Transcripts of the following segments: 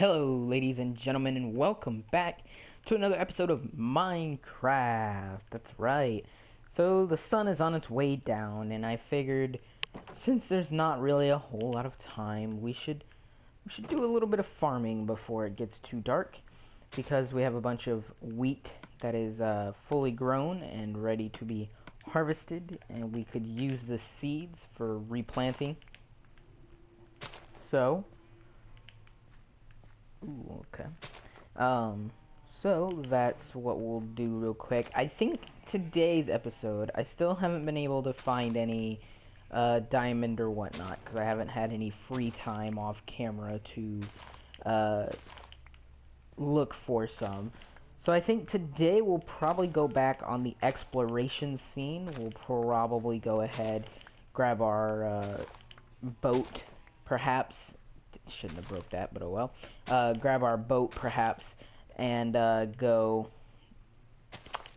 Hello, ladies and gentlemen, and welcome back to another episode of Minecraft. That's right. So the sun is on its way down, and I figured since there's not really a whole lot of time, we should do a little bit of farming before it gets too dark, because we have a bunch of wheat that is fully grown and ready to be harvested, and we could use the seeds for replanting. So. Ooh, okay. Um, so that's what we'll do real quick. I think today's episode, I still haven't been able to find any diamond or whatnot because I haven't had any free time off camera to uh, look for some. So I think today we'll probably go back on the exploration scene. We'll probably go ahead, grab our boat, perhaps. Shouldn't have broke that, but oh well. Grab our boat, perhaps, and go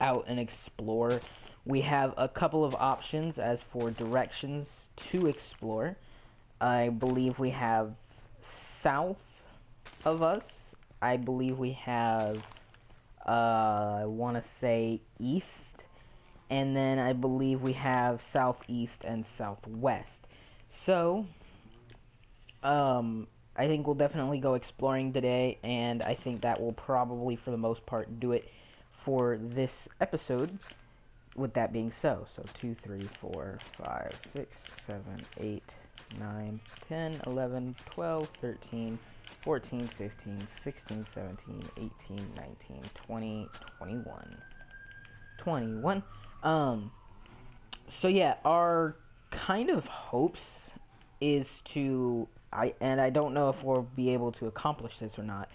out and explore. We have a couple of options as for directions to explore. I believe we have south of us. I believe we have, I want to say east. And then I believe we have southeast and southwest. So, I think we'll definitely go exploring today, and I think that will probably, for the most part, do it for this episode, with that being so. So 2, 3, 4, 5, 6, 7, 8, 9, 10, 11, 12, 13, 14, 15, 16, 17, 18, 19, 20, 21. 21. So yeah, our kind of hopes is to I don't know if we'll be able to accomplish this or not,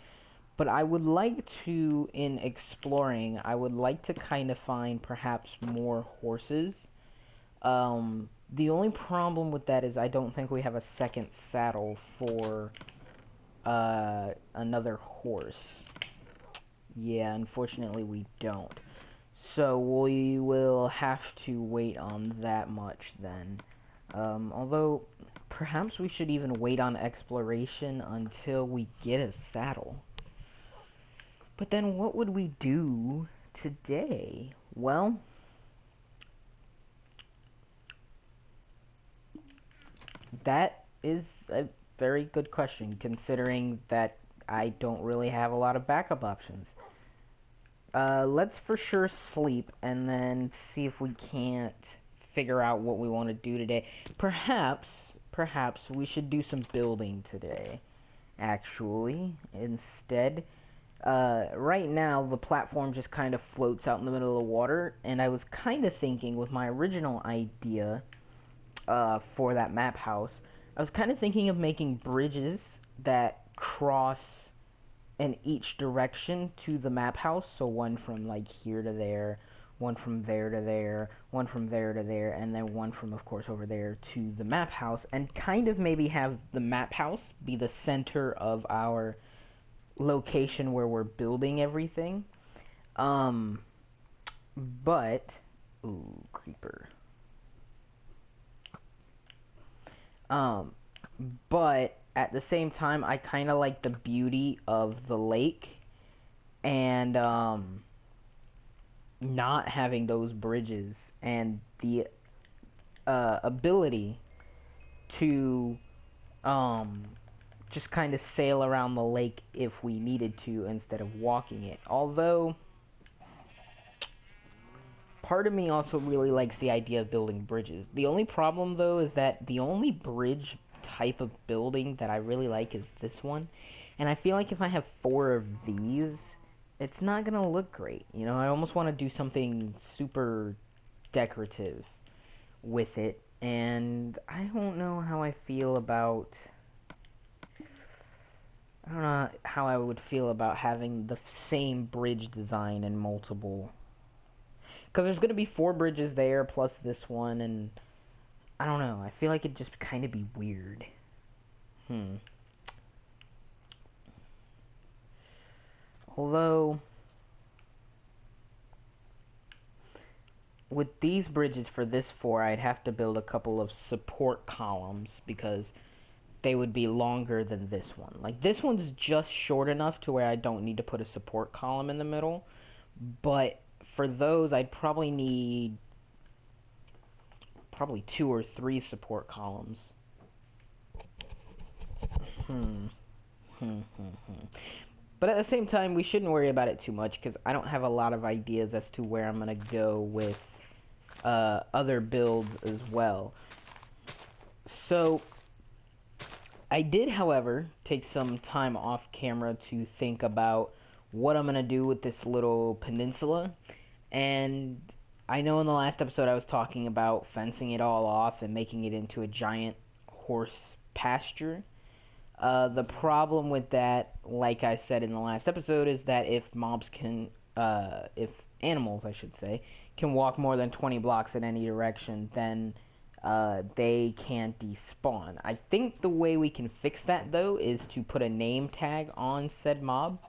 but I would like to, in exploring, I would like to kind of find perhaps more horses. The only problem with that is I don't think we have a second saddle for another horse. Yeah, unfortunately we don't. So we will have to wait on that much then. Although, perhaps we should even wait on exploration until we get a saddle. But then what would we do today? Well, that is a very good question, considering that I don't really have a lot of backup options. Let's for sure sleep and then see if we can't figure out what we want to do today. Perhaps we should do some building today, actually, instead. Right now, the platform just kind of floats out in the middle of the water, and I was kind of thinking with my original idea for that map house, I was kind of thinking of making bridges that cross in each direction to the map house, so one from like here to there, one from there to there, one from there to there, and then one from, of course, over there to the map house, and kind of maybe have the map house be the center of our location where we're building everything. Um, but, ooh, creeper. Um, but at the same time, I kind of like the beauty of the lake, and, not having those bridges and the ability to just kind of sail around the lake if we needed to instead of walking it. Although part of me also really likes the idea of building bridges. The only problem though is that the only bridge type of building that I really like is this one. And I feel like if I have 4 of these, it's not gonna look great. You know, I almost want to do something super decorative with it, and I don't know how I feel about. I don't know how I would feel about having the same bridge design in multiple. Because there's gonna be 4 bridges there plus this one, and I don't know. I feel like it'd just kind of be weird. Although, with these bridges for this 4, I'd have to build a couple of support columns because they would be longer than this one. Like, this one's just short enough to where I don't need to put a support column in the middle. But for those, I'd probably need probably 2 or 3 support columns. But at the same time, we shouldn't worry about it too much because I don't have a lot of ideas as to where I'm going to go with other builds as well. So I did, however, take some time off camera to think about what I'm going to do with this little peninsula. And I know in the last episode I was talking about fencing it all off and making it into a giant horse pasture. The problem with that, like I said in the last episode, is that if animals, I should say, can walk more than 20 blocks in any direction, then they can't despawn. I think the way we can fix that, though, is to put a name tag on said mob.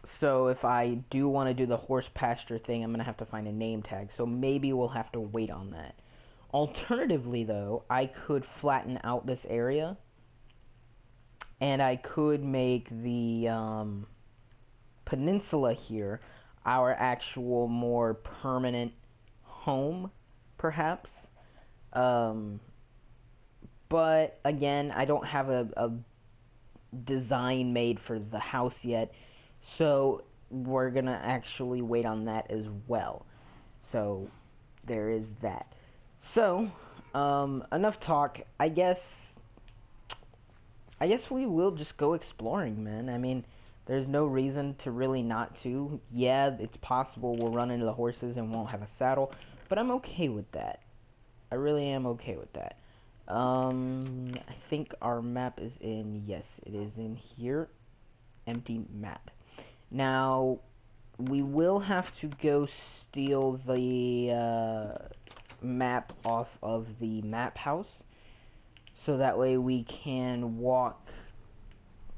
So if I do want to do the horse pasture thing, I'm going to have to find a name tag. So maybe we'll have to wait on that. Alternatively, though, I could flatten out this area, and I could make the peninsula here our actual more permanent home, perhaps. But again, I don't have a design made for the house yet, so we're gonna actually wait on that as well. So there is that. So, enough talk. I guess we will just go exploring, man. I mean, there's no reason to really not to. Yeah, it's possible we'll run into the horses and won't have a saddle, but I'm okay with that. I really am okay with that. I think our map is in, yes, it is in here. Empty map. Now, we will have to go steal the, map off of the map house, so that way we can walk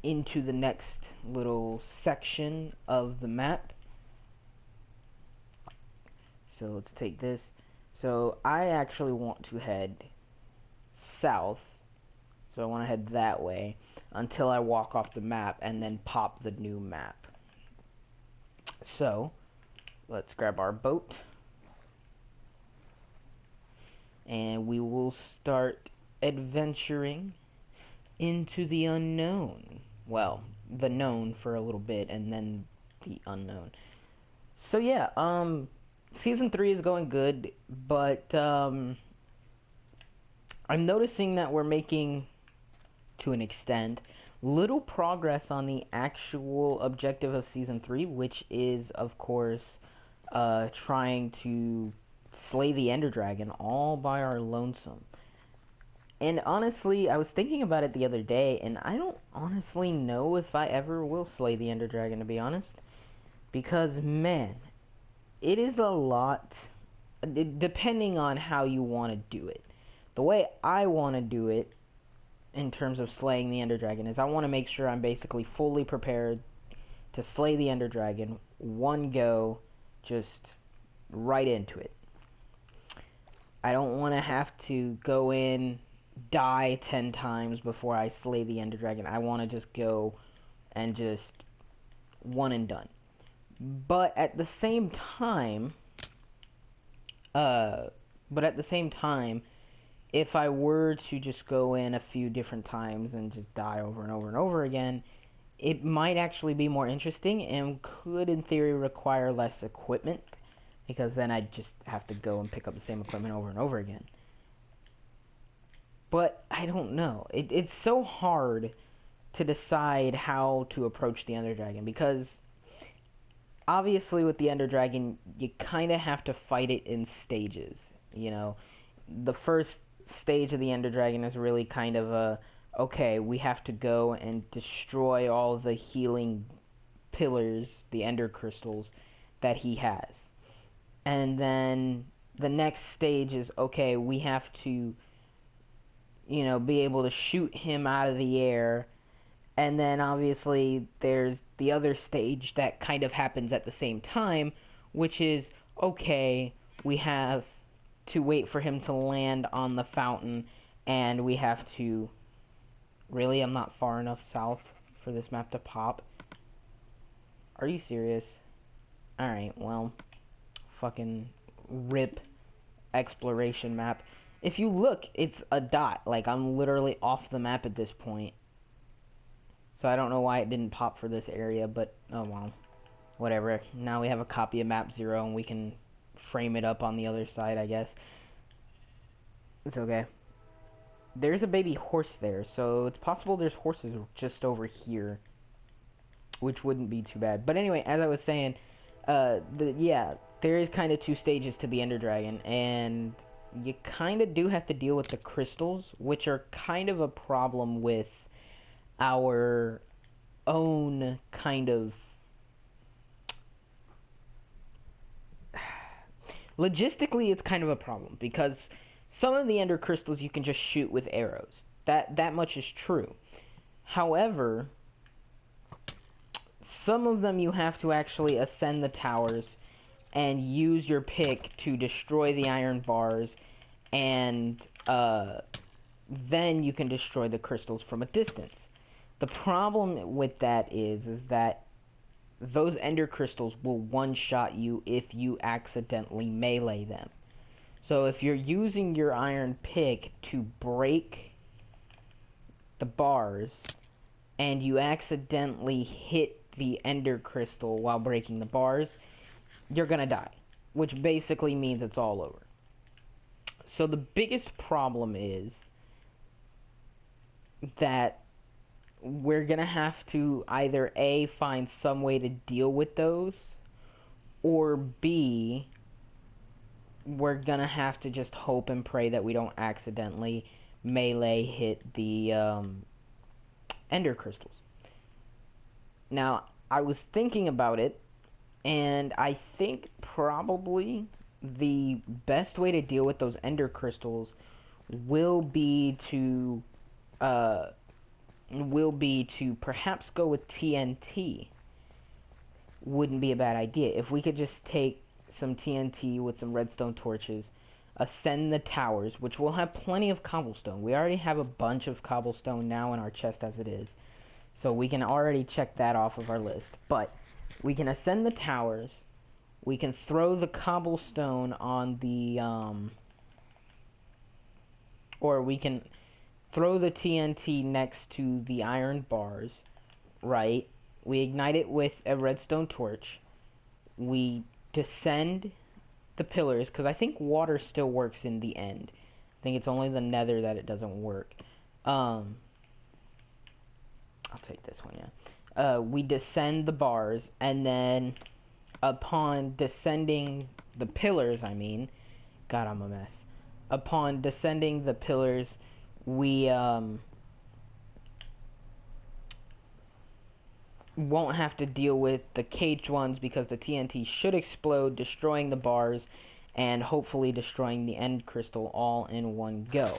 into the next little section of the map. So let's take this. So I actually want to head south, so I want to head that way until I walk off the map and then pop the new map. So let's grab our boat and we will start adventuring into the unknown. Well, the known for a little bit and then the unknown. So yeah, season 3 is going good, but I'm noticing that we're making, to an extent, little progress on the actual objective of season 3, which is, of course, trying to slay the Ender Dragon all by our lonesome. And honestly, I was thinking about it the other day, and I don't honestly know if I ever will slay the Ender Dragon, to be honest. Because, man, it is a lot, depending on how you want to do it. The way I want to do it, in terms of slaying the Ender Dragon, is I want to make sure I'm basically fully prepared to slay the Ender Dragon, one go, just right into it. I don't want to have to go in, die 10 times before I slay the Ender Dragon. I want to just go and just one and done. But at the same time, if I were to just go in a few different times and just die over and over and over again, it might actually be more interesting and could, in theory, require less equipment, because then I'd just have to go and pick up the same equipment over and over again. But I don't know. It's so hard to decide how to approach the Ender Dragon, because obviously with the Ender Dragon, you kind of have to fight it in stages. You know, the first stage of the Ender Dragon is really kind of a, okay, we have to go and destroy all the healing pillars, the Ender crystals, that he has. And then the next stage is, okay, we have to, you know, be able to shoot him out of the air. And then obviously there's the other stage that kind of happens at the same time, which is, okay, we have to wait for him to land on the fountain and we have to... Really? I'm not far enough south for this map to pop? Are you serious? Alright, well, fucking rip exploration map. If you look, it's a dot. Like, I'm literally off the map at this point. So I don't know why it didn't pop for this area, but oh well. Whatever. Now we have a copy of map 0 and we can frame it up on the other side, I guess. It's okay. There's a baby horse there, so it's possible there's horses just over here, which wouldn't be too bad. But anyway, as I was saying, yeah, there is kind of 2 stages to the Ender Dragon, and you kind of do have to deal with the crystals, which are kind of a problem with our own kind of... Logistically, it's kind of a problem, because some of the Ender crystals you can just shoot with arrows. That much is true. However, some of them you have to actually ascend the towers and use your pick to destroy the iron bars, and then you can destroy the crystals from a distance. The problem with that is that those Ender crystals will one-shot you if you accidentally melee them. So if you're using your iron pick to break the bars and you accidentally hit the Ender crystal while breaking the bars, you're gonna die, which basically means it's all over. So the biggest problem is that we're gonna have to either A, find some way to deal with those, or B, we're gonna have to just hope and pray that we don't accidentally melee hit the Ender crystals. Now, I was thinking about it, and I think probably the best way to deal with those Ender crystals will be to perhaps go with TNT. Wouldn't be a bad idea. If we could just take some TNT with some redstone torches, ascend the towers, which will have plenty of cobblestone. We already have a bunch of cobblestone now in our chest as it is, so we can already check that off of our list. But we can ascend the towers, we can throw the cobblestone on the or we can throw the TNT next to the iron bars, right? We ignite it with a redstone torch. We descend the pillars, because I think water still works in the end. I think it's only the nether that it doesn't work. I'll take this one, yeah. We descend the bars, and then upon descending the pillars, God, I'm a mess. Upon descending the pillars, we won't have to deal with the caged ones, because the TNT should explode, destroying the bars and hopefully destroying the end crystal all in one go.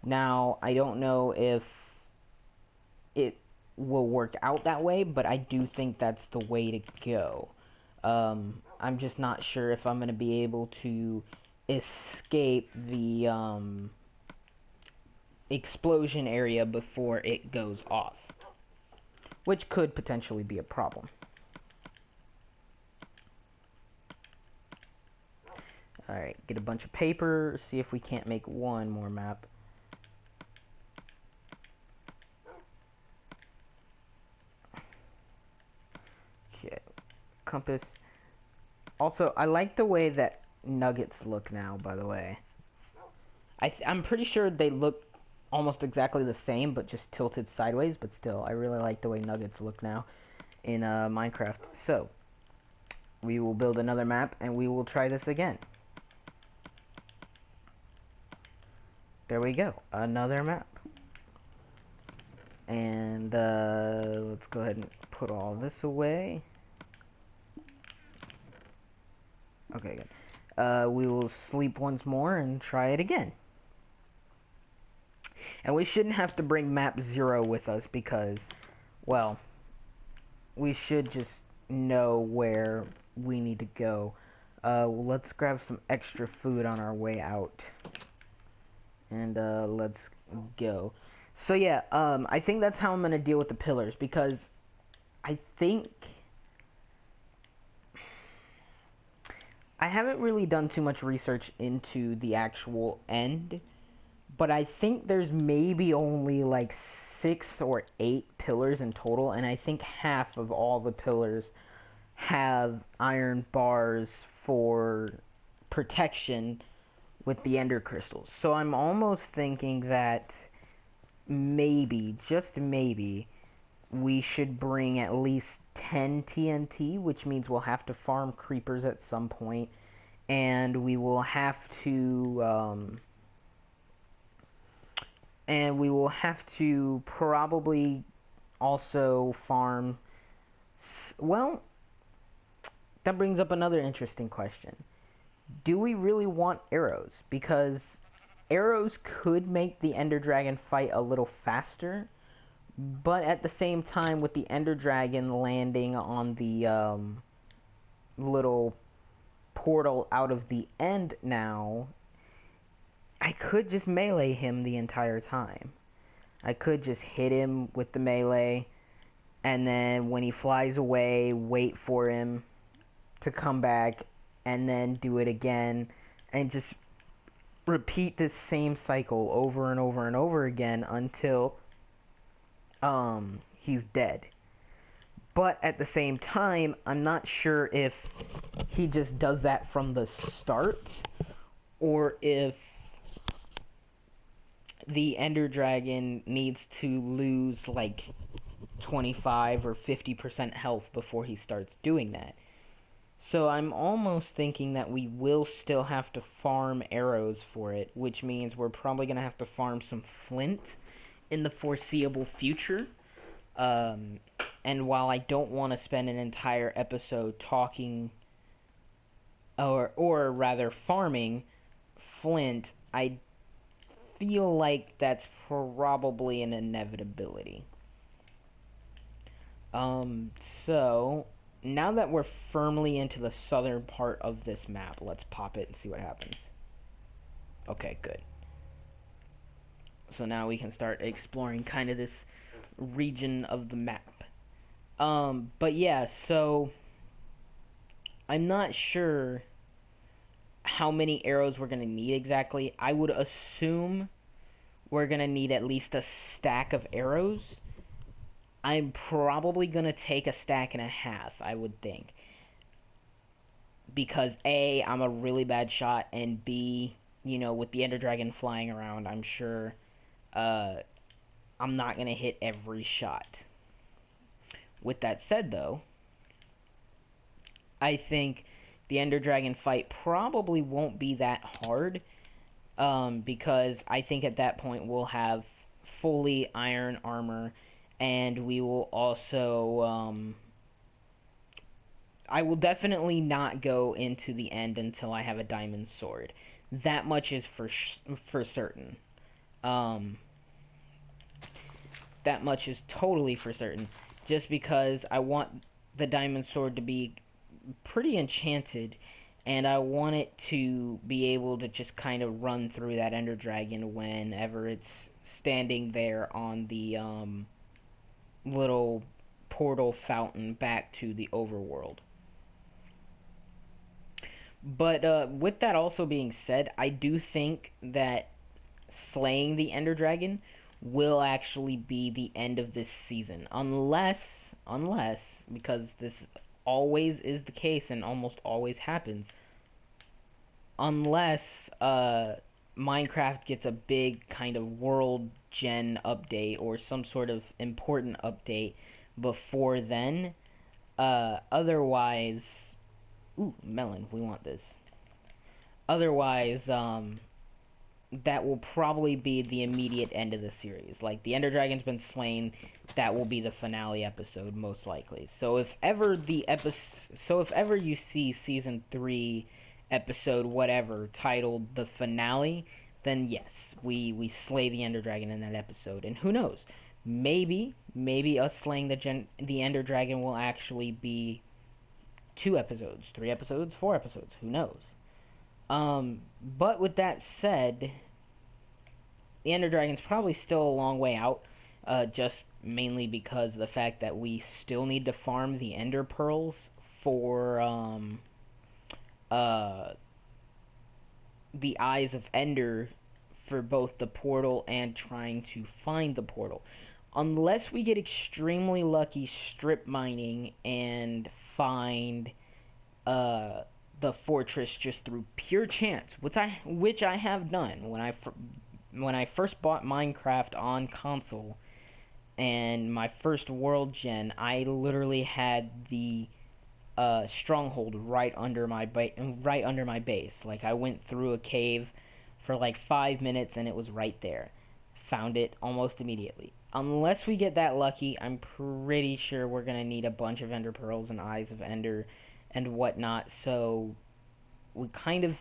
Now, I don't know if it will work out that way, but I do think that's the way to go. I'm just not sure if I'm going to be able to escape the explosion area before it goes off, which could potentially be a problem. Alright, get a bunch of paper, see if we can't make one more map. Okay, compass. Also, I like the way that nuggets look now, by the way. I'm pretty sure they look almost exactly the same, but just tilted sideways, but still, I really like the way nuggets look now in Minecraft. So, we will build another map, and we will try this again. There we go, another map. And let's go ahead and put all this away. Okay, good. We will sleep once more and try it again. And we shouldn't have to bring map 0 with us because, well, we should just know where we need to go. Let's grab some extra food on our way out. and let's go. So yeah, I think that's how I'm gonna deal with the pillars, because I think I haven't really done too much research into the actual end, but I think there's maybe only like 6 or 8 pillars in total, and I think half of all the pillars have iron bars for protection with the ender crystals. So I'm almost thinking that maybe, just maybe, we should bring at least 10 TNT, which means we'll have to farm creepers at some point, and we will have to probably also farm. Well, that brings up another interesting question. Do we really want arrows? Because arrows could make the Ender Dragon fight a little faster, but at the same time, with the Ender Dragon landing on the little portal out of the end now, I could just melee him the entire time. I could just hit him with the melee, and then when he flies away, wait for him to come back, and then do it again, and just repeat this same cycle over and over and over again until he's dead. But at the same time, I'm not sure if he just does that from the start, or if the Ender Dragon needs to lose like 25 or 50% health before he starts doing that. So I'm almost thinking that we will still have to farm arrows for it, which means we're probably going to have to farm some flint in the foreseeable future. And while I don't want to spend an entire episode talking, or rather farming flint, I feel like that's probably an inevitability. So now that we're firmly into the southern part of this map, let's pop it and see what happens. Okay, good. So now we can start exploring kind of this region of the map. But yeah, so I'm not sure how many arrows we're going to need exactly. I would assume we're going to need at least a stack of arrows. I'm probably going to take a stack and a half, I would think. Because A, I'm a really bad shot, and B, you know, with the Ender Dragon flying around, I'm sure I'm not going to hit every shot. With that said, though, I think the Ender Dragon fight probably won't be that hard, because I think at that point we'll have fully iron armor, and we will also, I will definitely not go into the end until I have a diamond sword. That much is for certain. That much is totally for certain. Just because I want the diamond sword to be pretty enchanted, and I want it to be able to just kind of run through that Ender Dragon whenever it's standing there on the little portal fountain back to the overworld. But with that also being said, I do think that slaying the Ender Dragon will actually be the end of this season. Unless, because this always is the case and almost always happens, unless Minecraft gets a big kind of world gen update or some sort of important update before then. Otherwise, ooh, melon, we want this. Otherwise, that will probably be the immediate end of the series. Like, the Ender Dragon's been slain, that will be the finale episode, most likely. So if ever you see Season 3, episode whatever, titled The Finale, then yes, we slay the Ender Dragon in that episode. And who knows? Maybe us slaying the Ender Dragon will actually be 2 episodes, 3 episodes, 4 episodes, who knows? But with that said, the Ender Dragon's probably still a long way out, just mainly because of the fact that we still need to farm the Ender Pearls for uh, the Eyes of Ender for both the portal and trying to find the portal. Unless we get extremely lucky strip mining and find uh, the fortress just through pure chance, which I have done when I first bought Minecraft on console and my first world gen. I literally had the stronghold right under my base. Like, I went through a cave for like 5 minutes and it was right there. Found it almost immediately. Unless we get that lucky, I'm pretty sure we're gonna need a bunch of Ender Pearls and Eyes of Ender and whatnot. So we kind of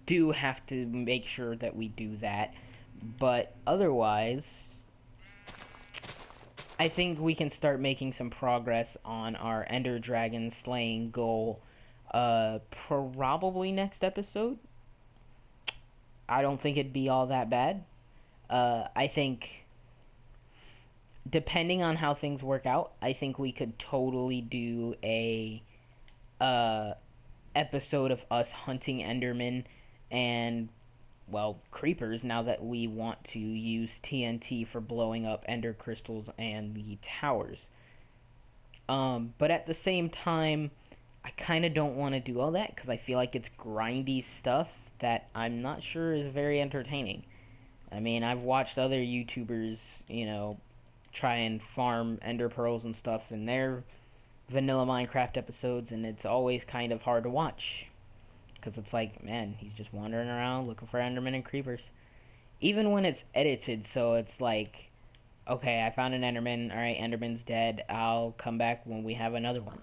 do have to make sure that we do that. But otherwise, I think we can start making some progress on our Ender Dragon slaying goal probably next episode. I don't think it'd be all that bad. I think, depending on how things work out, I think we could totally do a episode of us hunting Endermen and, well, creepers, now that we want to use TNT for blowing up Ender crystals and the towers. But at the same time, I kind of don't want to do all that because I feel like it's grindy stuff that I'm not sure is very entertaining. I mean, I've watched other YouTubers, try and farm Ender Pearls and stuff in their vanilla Minecraft episodes, and it's always kind of hard to watch. Because it's like, man, he's just wandering around looking for Endermen and creepers. Even when it's edited, so it's like, okay, I found an Enderman. Alright, Enderman's dead. I'll come back when we have another one.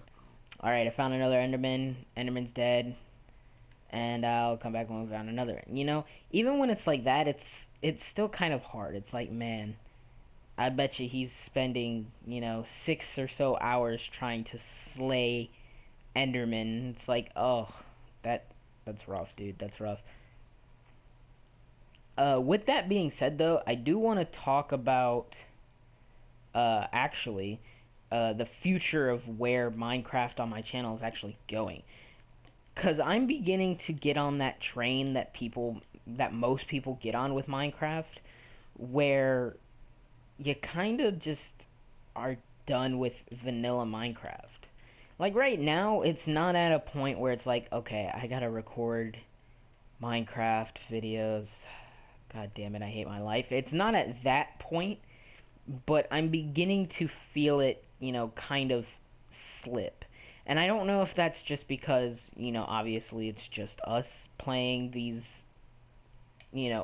Alright, I found another Enderman. Enderman's dead. And I'll come back when we found another one. Even when it's like that, it's still kind of hard. It's like, man, I bet you he's spending, 6 or so hours trying to slay Enderman. It's like, oh, that's rough, dude. That's rough. With that being said, though, I do want to talk about, actually, the future of where Minecraft on my channel is actually going. Because I'm beginning to get on that train that most people get on with Minecraft, where you kind of just are done with vanilla Minecraft. Like, right now, it's not at a point where it's like, okay, I gotta record Minecraft videos. God damn it, I hate my life. It's not at that point, but I'm beginning to feel it, kind of slip. And I don't know if that's just because, obviously it's just us playing these,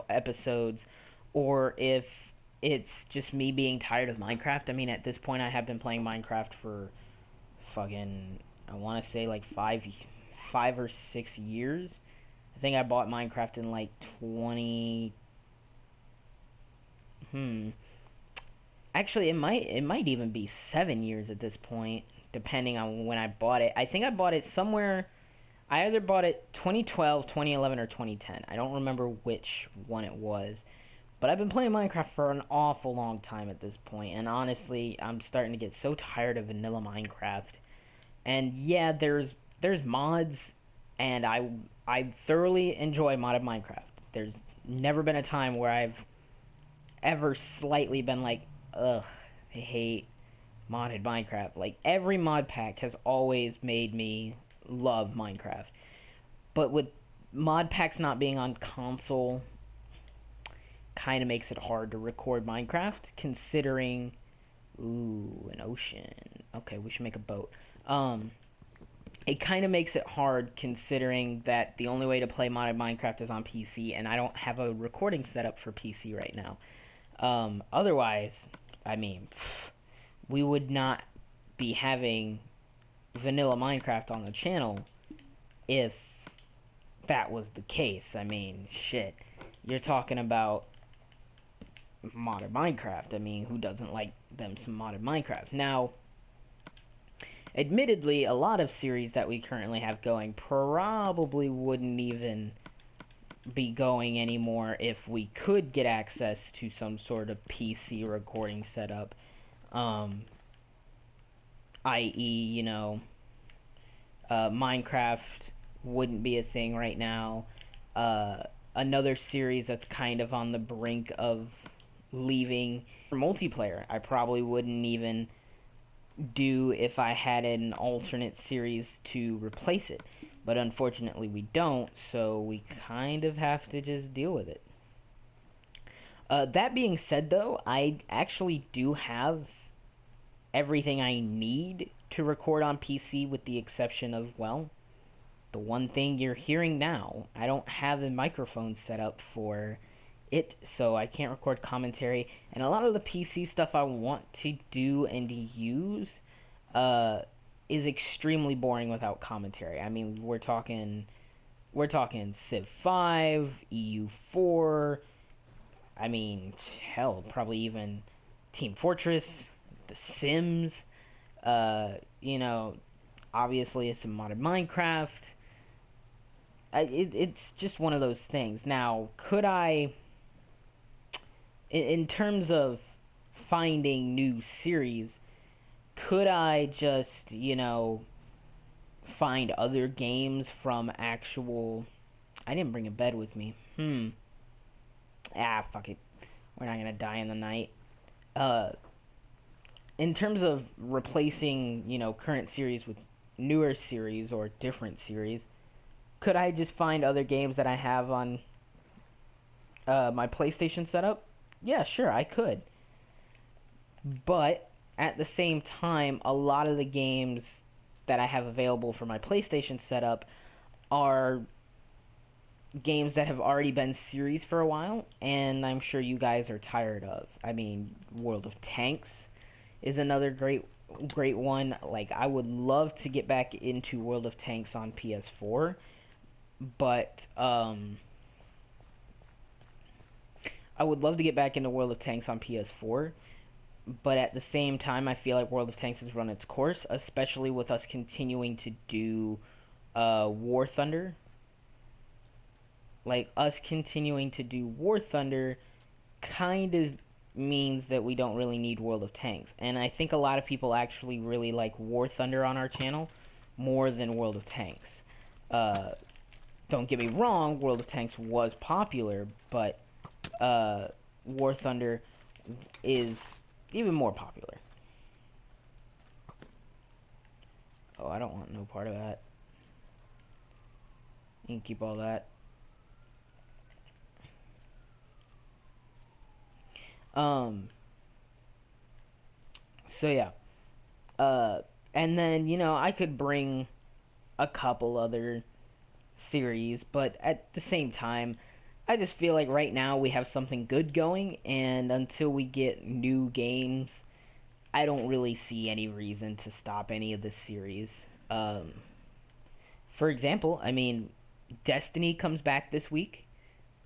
episodes, or if it's just me being tired of Minecraft. I mean, at this point, I have been playing Minecraft for fucking, I want to say like 5 or 6 years. I think I bought Minecraft in like 20. Actually, it might even be 7 years at this point, depending on when I bought it. I think I bought it somewhere. I either bought it 2012, 2011, or 2010. I don't remember which one it was. But I've been playing Minecraft for an awful long time at this point, and honestly, I'm starting to get so tired of vanilla Minecraft. And yeah, there's mods, and I thoroughly enjoy modded Minecraft. There's never been a time where I've ever slightly been like, ugh, I hate modded Minecraft. Like, every mod pack has always made me love Minecraft. But with mod packs not being on console, kind of makes it hard to record Minecraft, considering, ooh, an ocean. Okay, we should make a boat. It kind of makes it hard considering that the only way to play modded Minecraft is on PC, and I don't have a recording setup for PC right now. Otherwise, I mean, we would not be having vanilla Minecraft on the channel if that was the case. I mean, shit. You're talking about modded Minecraft. I mean, who doesn't like them some modded Minecraft? Now, admittedly, a lot of series that we currently have going probably wouldn't even be going anymore if we could get access to some sort of PC recording setup. I.e., Minecraft wouldn't be a thing right now. Another series that's kind of on the brink of leaving multiplayer, I probably wouldn't even do if I had an alternate series to replace it. But unfortunately we don't, so we kind of have to just deal with it. That being said, though, I actually do have everything I need to record on PC with the exception of, well, the one thing you're hearing now. I don't have a microphone set up for it, so I can't record commentary, and a lot of the PC stuff I want to do and use is extremely boring without commentary. I mean, we're talking Civ 5, EU4, I mean, hell, probably even Team Fortress, The Sims, you know, obviously it's a modded Minecraft. It's just one of those things. Now, could I, in terms of finding new series, could I just, find other games from actual... I didn't bring a bed with me. Fuck it. We're not gonna die in the night. In terms of replacing, current series with newer series or different series, could I just find other games that I have on my PlayStation setup? Yeah, sure, I could. But at the same time, a lot of the games that I have available for my PlayStation setup are games that have already been series for a while, and I'm sure you guys are tired of. I mean, World of Tanks is another great one. Like, I would love to get back into World of Tanks on PS4, but I would love to get back into World of Tanks on PS4, but at the same time, I feel like World of Tanks has run its course, especially with us continuing to do War Thunder. Like, us continuing to do War Thunder kind of means that we don't really need World of Tanks. And I think a lot of people actually really like War Thunder on our channel more than World of Tanks. Don't get me wrong, World of Tanks was popular, but War Thunder is even more popular. Oh, I don't want no part of that. You can keep all that. So yeah. And then, I could bring a couple other series, but at the same time, I just feel like right now we have something good going, and until we get new games, I don't really see any reason to stop any of this series. For example, I mean, Destiny comes back this week.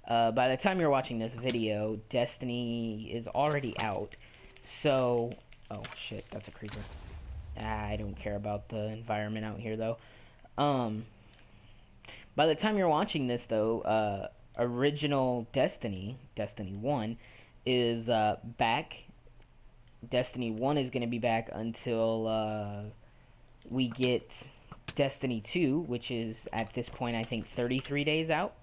By the time you're watching this video, Destiny is already out. So, oh shit, that's a creeper. I don't care about the environment out here, though. By the time you're watching this, though, original Destiny 1, is back. Destiny 1 is going to be back until we get Destiny 2, which is, at this point, I think 33 days out.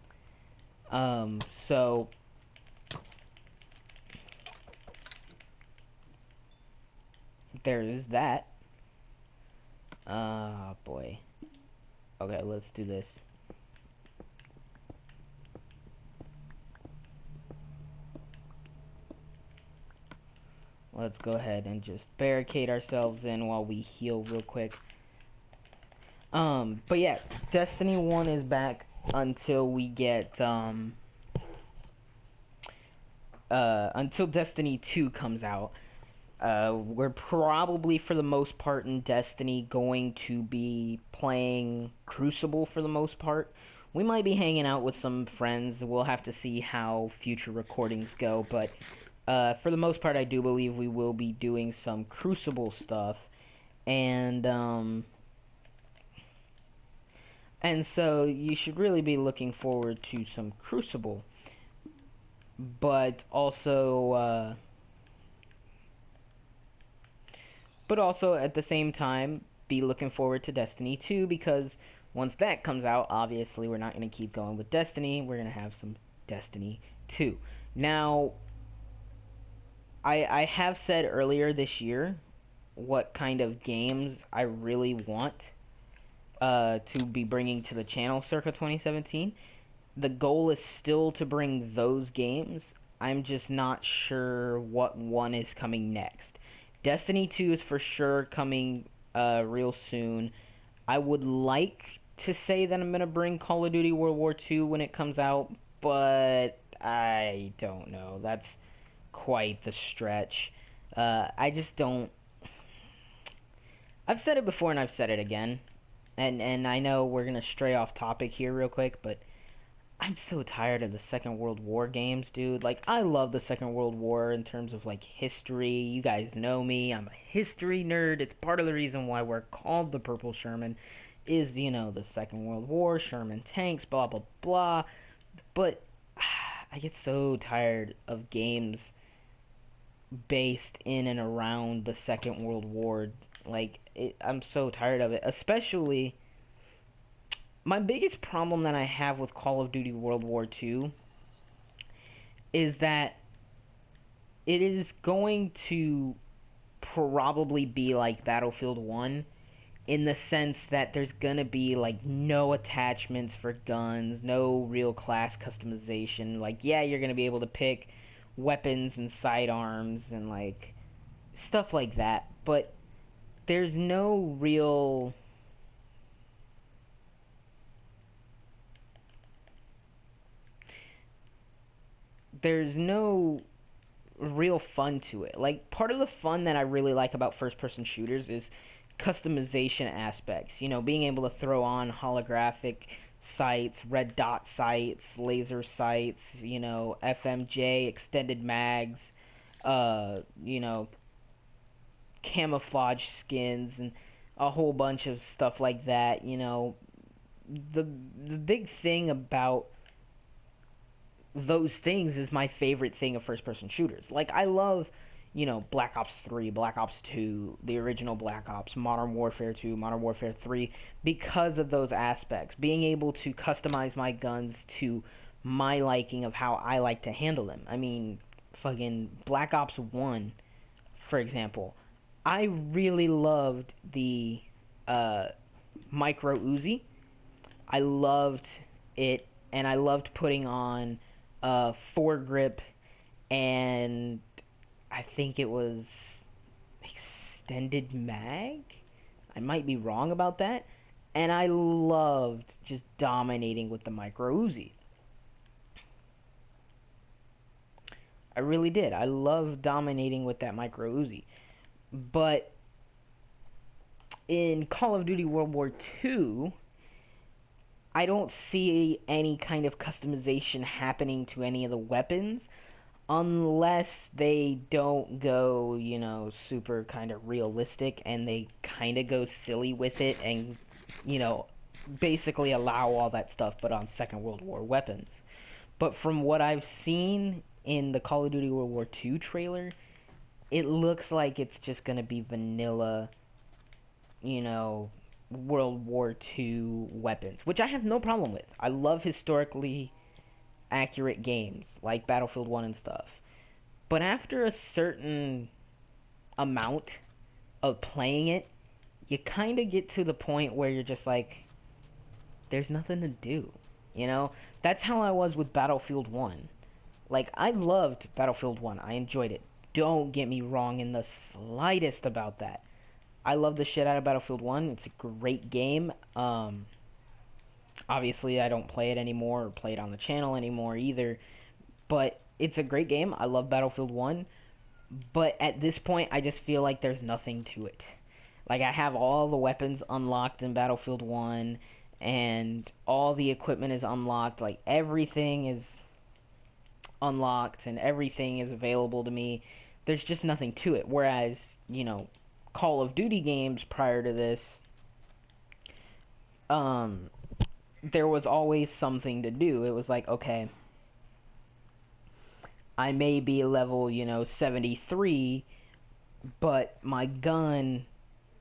So there is that. Boy. Okay, let's do this. Let's go ahead and just barricade ourselves in while we heal real quick. But yeah, Destiny 1 is back until we get, until Destiny 2 comes out. We're probably, for the most part, in Destiny going to be playing Crucible for the most part. We might be hanging out with some friends. We'll have to see how future recordings go, but for the most part, I do believe we will be doing some Crucible stuff. And And so you should really be looking forward to some Crucible, but also at the same time be looking forward to Destiny 2, because once that comes out, obviously we're not going to keep going with Destiny. We're going to have some Destiny 2. Now, I have said earlier this year what kind of games I really want to be bringing to the channel circa 2017. The goal is still to bring those games. I'm just not sure what one is coming next. Destiny 2 is for sure coming real soon. I would like to say that I'm going to bring Call of Duty World War II when it comes out, but I don't know. That's quite the stretch. I just don't. I've said it before and I've said it again. And I know we're going to stray off topic here real quick, but I'm so tired of the Second World War games, dude. Like, I love the Second World War in terms of, like, history. You guys know me. I'm a history nerd. It's part of the reason why we're called the Purple Sherman is, the Second World War, Sherman tanks, blah, blah, blah. But I get so tired of games based in and around the Second World War. Like, I'm so tired of it. Especially, my biggest problem that I have with Call of Duty World War II is that it is going to probably be like Battlefield 1 in the sense that there's gonna be like no attachments for guns, no real class customization. Like, yeah, you're gonna be able to pick weapons and sidearms and like stuff like that, but there's no real fun to it. Like, part of the fun that I really like about first person shooters is customization aspects. Being able to throw on holographic sights, red dot sights, laser sights, FMJ, extended mags, uh, you know, camouflage skins and a whole bunch of stuff like that. The big thing about those things is my favorite thing of first person shooters. Like, I love, Black Ops 3, Black Ops 2, the original Black Ops, Modern Warfare 2, Modern Warfare 3, because of those aspects. Being able to customize my guns to my liking of how I like to handle them. I mean, fucking Black Ops 1, for example. I really loved the uh, micro Uzi. I loved it, and I loved putting on foregrip, and I think it was extended mag. I might be wrong about that. And I loved just dominating with the micro Uzi. I really did. I loved dominating with that micro Uzi. But in Call of Duty World War II, I don't see any kind of customization happening to any of the weapons unless they don't go, super kind of realistic and they kind of go silly with it and, you know, basically allow all that stuff but on Second World War weapons. But from what I've seen in the Call of Duty World War II trailer, it looks like it's just going to be vanilla, World War II weapons, which I have no problem with. I love historically accurate games like Battlefield 1 and stuff. But after a certain amount of playing it, you kind of get to the point where you're just like, there's nothing to do. That's how I was with Battlefield 1. Like, I loved Battlefield 1. I enjoyed it. Don't get me wrong in the slightest about that. I love the shit out of Battlefield 1. It's a great game. Obviously, I don't play it anymore or play it on the channel anymore either. But it's a great game. I love Battlefield 1. But at this point, I just feel like there's nothing to it. Like, I have all the weapons unlocked in Battlefield 1, and all the equipment is unlocked. Like, everything is unlocked, and everything is available to me. There's just nothing to it. Whereas, Call of Duty games prior to this, there was always something to do. It was like, okay, I may be level, 73, but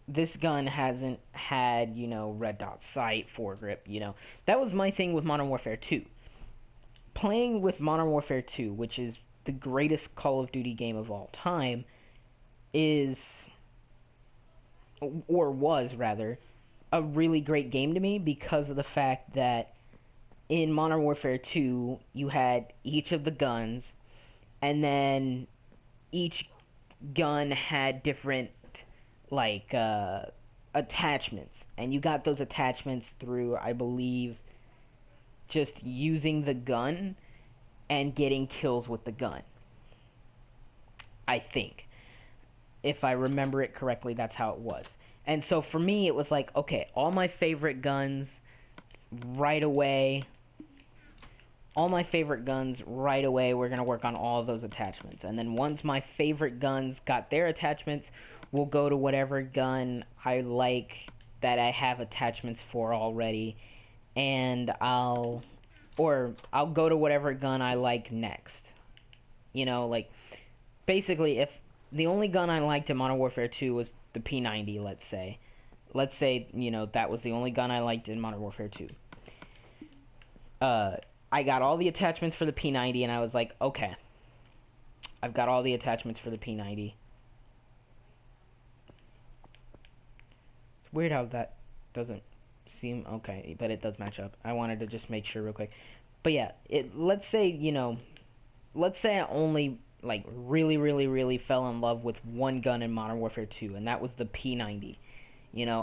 this gun hasn't had, red dot sight, foregrip. That was my thing with Modern Warfare 2. Playing with Modern Warfare 2, which is the greatest Call of Duty game of all time, is, or was rather, a really great game to me because of the fact that in Modern Warfare 2, you had each of the guns, and then each gun had different, like, attachments. And you got those attachments through, I believe, just using the gun and getting kills with the gun. I think. If I remember it correctly, that's how it was. And so for me, it was like, okay, all my favorite guns right away. All my favorite guns right away, we're going to work on all of those attachments. And then once my favorite guns got their attachments, we'll go to whatever gun I like that I have attachments for already. And I'll go to whatever gun I like next. Like, basically, if the only gun I liked in Modern Warfare 2 was the P90, let's say. Let's say, that was the only gun I liked in Modern Warfare 2. I got all the attachments for the P90, and I was like, okay, I've got all the attachments for the P90. It's weird how that doesn't seem okay, but it does match up. I wanted to just make sure real quick. But yeah, let's say I only, like, really, really, really fell in love with one gun in Modern Warfare 2, and that was the P90.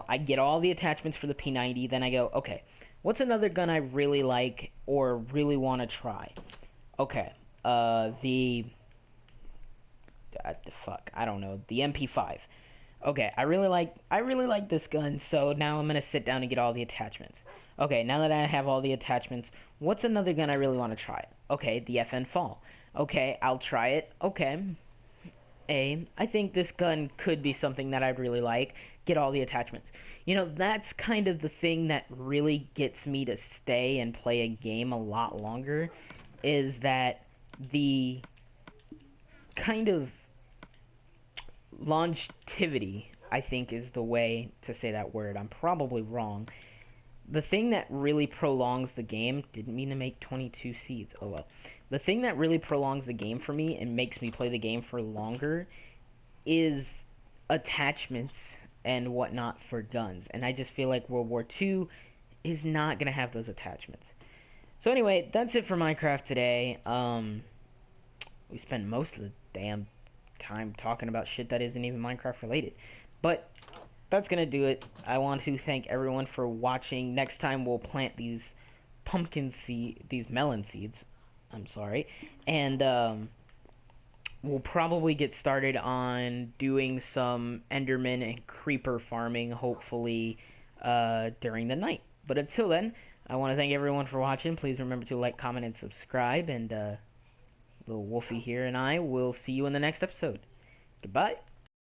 I get all the attachments for the P90, then I go, okay, what's another gun I really like or really want to try? Okay, the MP5. Okay, I really like this gun, so now I'm gonna sit down and get all the attachments. Okay, now that I have all the attachments, what's another gun I really want to try? Okay, the FN Fall. Okay, I'll try it. Okay, I think this gun could be something that I'd really like. Get all the attachments. That's kind of the thing that really gets me to stay and play a game a lot longer, is that the kind of longevity, I think, is the way to say that word. I'm probably wrong. The thing that really prolongs the game, didn't mean to make 22 seeds, oh well. The thing that really prolongs the game for me and makes me play the game for longer is attachments and whatnot for guns. And I just feel like World War II is not going to have those attachments. So anyway, that's it for Minecraft today. We spent most of the damn time talking about shit that isn't even Minecraft related. But that's going to do it. I want to thank everyone for watching. Next time we'll plant these melon seeds. I'm sorry. And we'll probably get started on doing some Enderman and Creeper farming, hopefully, during the night. But until then, I want to thank everyone for watching. Please remember to like, comment, and subscribe. And little Wolfie here and I will see you in the next episode. Goodbye.